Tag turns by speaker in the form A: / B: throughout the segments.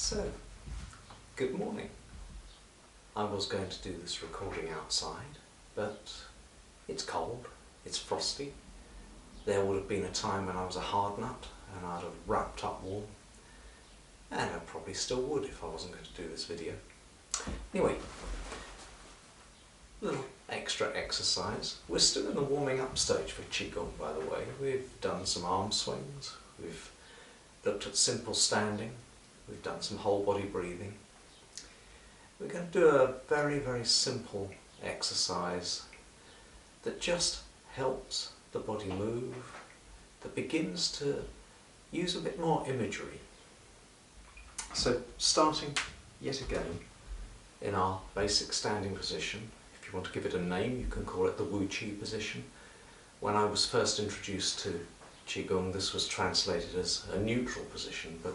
A: So, good morning. I was going to do this recording outside, but it's cold, it's frosty. There would have been a time when I was a hard nut and I'd have wrapped up warm, and I probably still would if I wasn't going to do this video. Anyway, little extra exercise. We're still in the warming up stage for Qigong, by the way. We've done some arm swings, we've looked at simple standing, we've done some whole body breathing. We're going to do a very, very simple exercise that just helps the body move, that begins to use a bit more imagery. So starting yet again in our basic standing position. If you want to give it a name, you can call it the Wu Qi position. When I was first introduced to Qigong, this was translated as a neutral position, but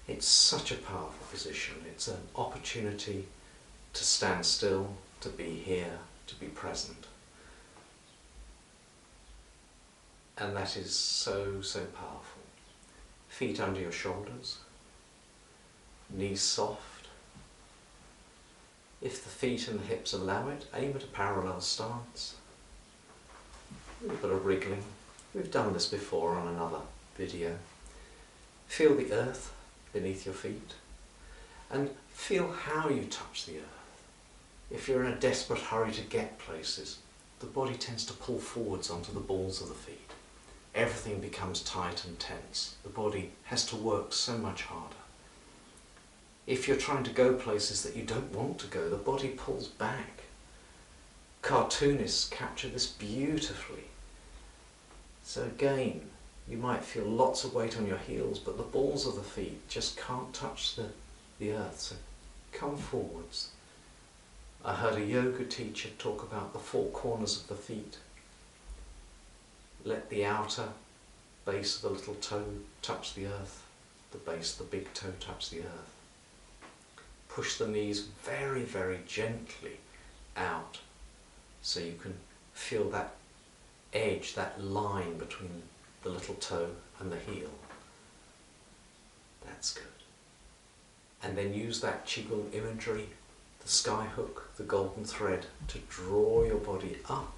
A: it's such a powerful position. It's an opportunity to stand still, to be here, to be present. And that is so, so powerful. Feet under your shoulders, knees soft. If the feet and the hips allow it, aim at a parallel stance. A little bit of wriggling. We've done this before on another video. Feel the earth beneath your feet and feel how you touch the earth. If you're in a desperate hurry to get places, the body tends to pull forwards onto the balls of the feet. Everything becomes tight and tense. The body has to work so much harder. If you're trying to go places that you don't want to go, the body pulls back. Cartoonists capture this beautifully. So again, you might feel lots of weight on your heels, but the balls of the feet just can't touch the earth, so come forwards. I heard a yoga teacher talk about the four corners of the feet. Let the outer base of the little toe touch the earth, the base of the big toe touch the earth. Push the knees very, very gently out so you can feel that edge, that line between the little toe and the heel. That's good. And then use that Qigong imagery, the sky hook, the golden thread, to draw your body up.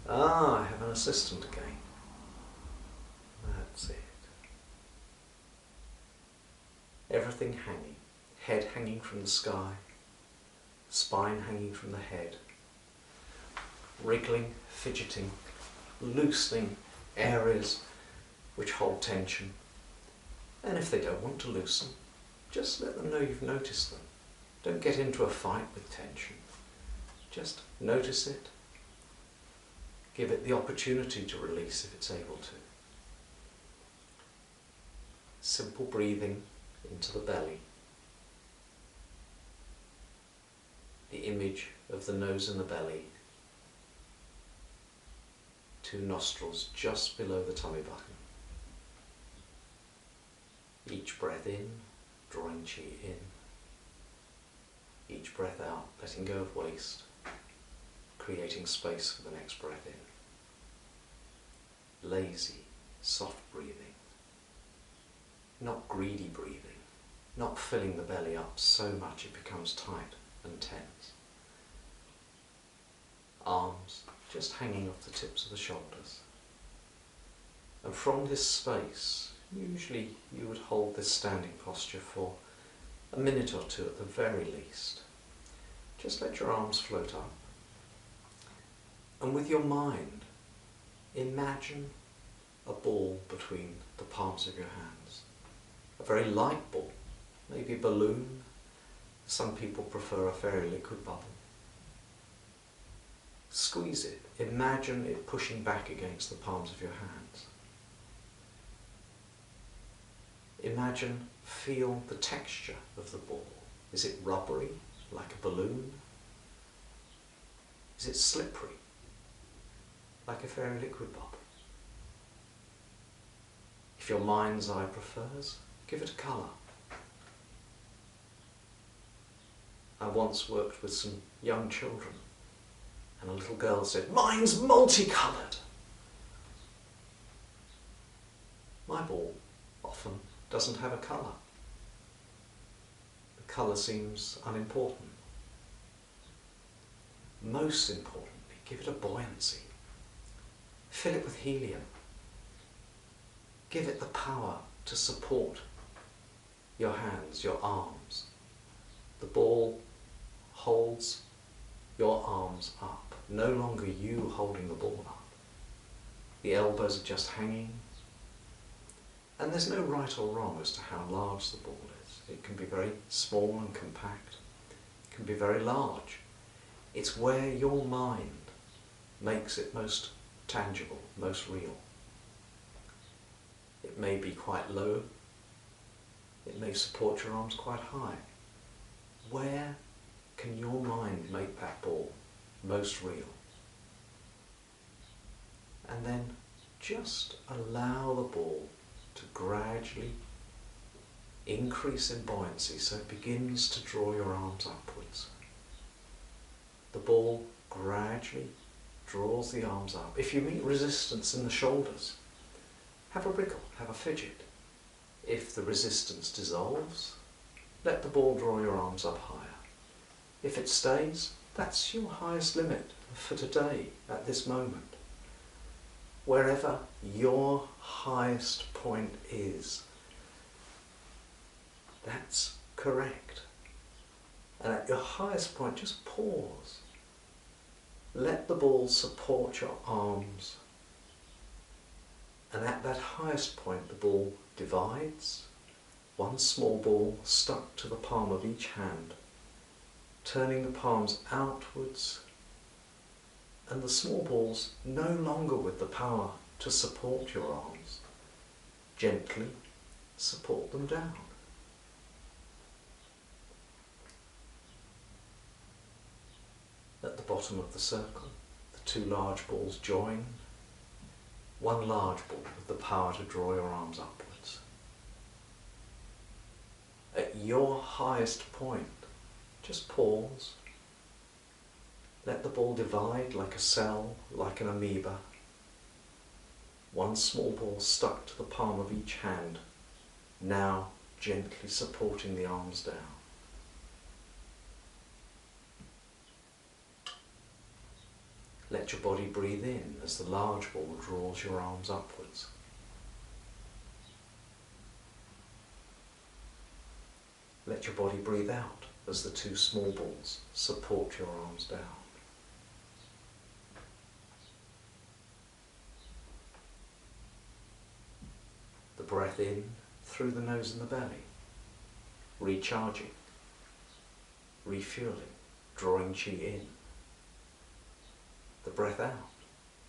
A: I have an assistant again. That's it. Everything hanging. Head hanging from the sky, spine hanging from the head. Wriggling, fidgeting, loosening areas which hold tension, and if they don't want to loosen, just let them know you've noticed them. Don't get into a fight with tension. Just notice it. Give it the opportunity to release if it's able to. Simple breathing into the belly. The image of the nose and the belly. 2 nostrils just below the tummy button. Each breath in, drawing Qi in. Each breath out, letting go of waste, creating space for the next breath in. Lazy, soft breathing. Not greedy breathing. Not filling the belly up so much it becomes tight and tense. Arms just hanging off the tips of the shoulders. And from this space, usually you would hold this standing posture for a minute or two at the very least. Just let your arms float up. And with your mind, imagine a ball between the palms of your hands. A very light ball, maybe a balloon. Some people prefer a fairy liquid bubble. Squeeze it. Imagine it pushing back against the palms of your hands. Imagine, feel the texture of the ball. Is it rubbery, like a balloon? Is it slippery, like a fairy liquid bubble? If your mind's eye prefers, give it a colour. I once worked with some young children, and a little girl said, "Mine's multicoloured." My ball often doesn't have a colour. colour seems unimportant. Most importantly, give it a buoyancy. Fill it with helium. Give it the power to support your hands, your arms. The ball holds your arms up, no longer you holding the ball up. The elbows are just hanging, and there's no right or wrong as to how large the ball is. It can be very small and compact, it can be very large. It's where your mind makes it most tangible, most real. It may be quite low, it may support your arms quite high. Where can your mind make that ball most real? And then just allow the ball to gradually increase in buoyancy so it begins to draw your arms upwards. The ball gradually draws the arms up. If you meet resistance in the shoulders, have a wriggle, have a fidget. If the resistance dissolves, let the ball draw your arms up higher. If it stays, that's your highest limit for today, at this moment. Wherever your highest point is, that's correct. And at your highest point, just pause. Let the ball support your arms. And at that highest point, the ball divides. One small ball stuck to the palm of each hand, turning the palms outwards, and the small balls no longer with the power to support your arms. Gently support them down. At the bottom of the circle, the two large balls join. One large ball with the power to draw your arms upwards. At your highest point, just pause. Let the ball divide like a cell, like an amoeba. One small ball stuck to the palm of each hand, now gently supporting the arms down. Let your body breathe in as the large ball draws your arms upwards. Let your body breathe out as the two small balls support your arms down. The breath in through the nose and the belly, recharging, refueling, drawing chi in. The breath out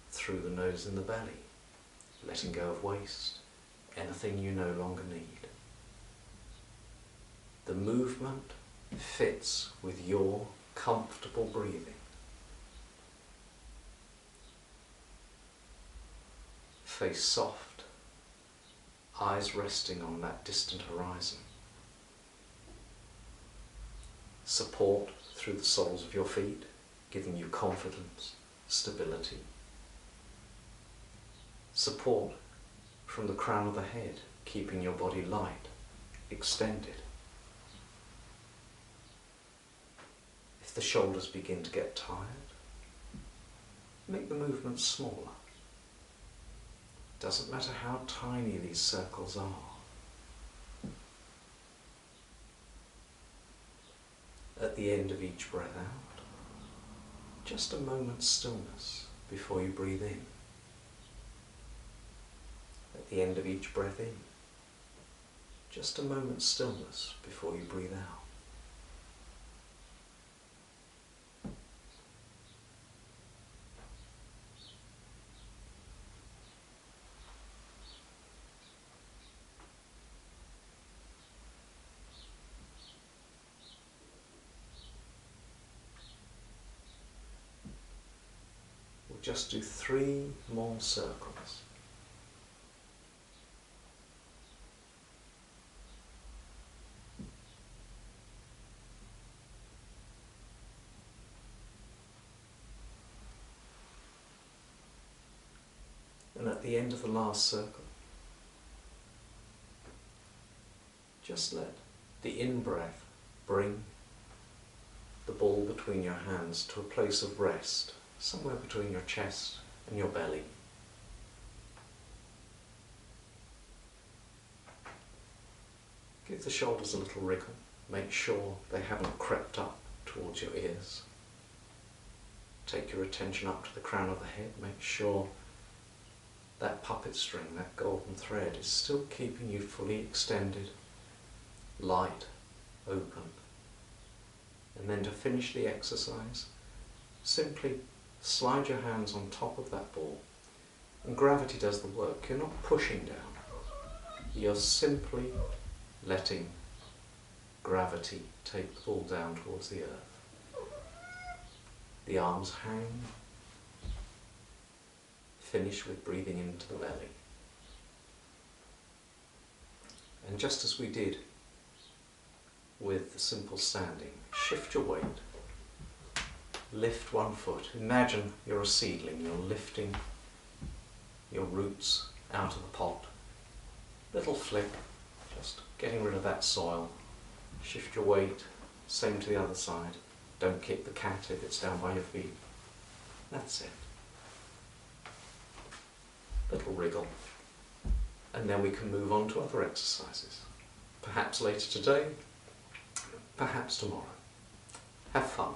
A: through the nose and the belly, letting go of waste, anything you no longer need. The movement fits with your comfortable breathing. Face soft, eyes resting on that distant horizon. Support through the soles of your feet, giving you confidence, stability. Support from the crown of the head, keeping your body light, extended. If the shoulders begin to get tired, make the movement smaller. Doesn't matter how tiny these circles are. At the end of each breath out, just a moment's stillness before you breathe in. At the end of each breath in, just a moment's stillness before you breathe out. Just do 3 more circles. And at the end of the last circle, just let the in-breath bring the ball between your hands to a place of rest, somewhere between your chest and your belly. Give the shoulders a little wriggle. Make sure they haven't crept up towards your ears. Take your attention up to the crown of the head. Make sure that puppet string, that golden thread, is still keeping you fully extended, light, open. And then to finish the exercise, simply slide your hands on top of that ball. And gravity does the work. You're not pushing down. You're simply letting gravity take the ball down towards the earth. The arms hang. Finish with breathing into the belly. And just as we did with the simple standing, shift your weight. Lift one foot. Imagine you're a seedling. You're lifting your roots out of the pot. Little flip, just getting rid of that soil. Shift your weight. Same to the other side. Don't kick the cat if it's down by your feet. That's it. Little wriggle. And then we can move on to other exercises. Perhaps later today, perhaps tomorrow. Have fun.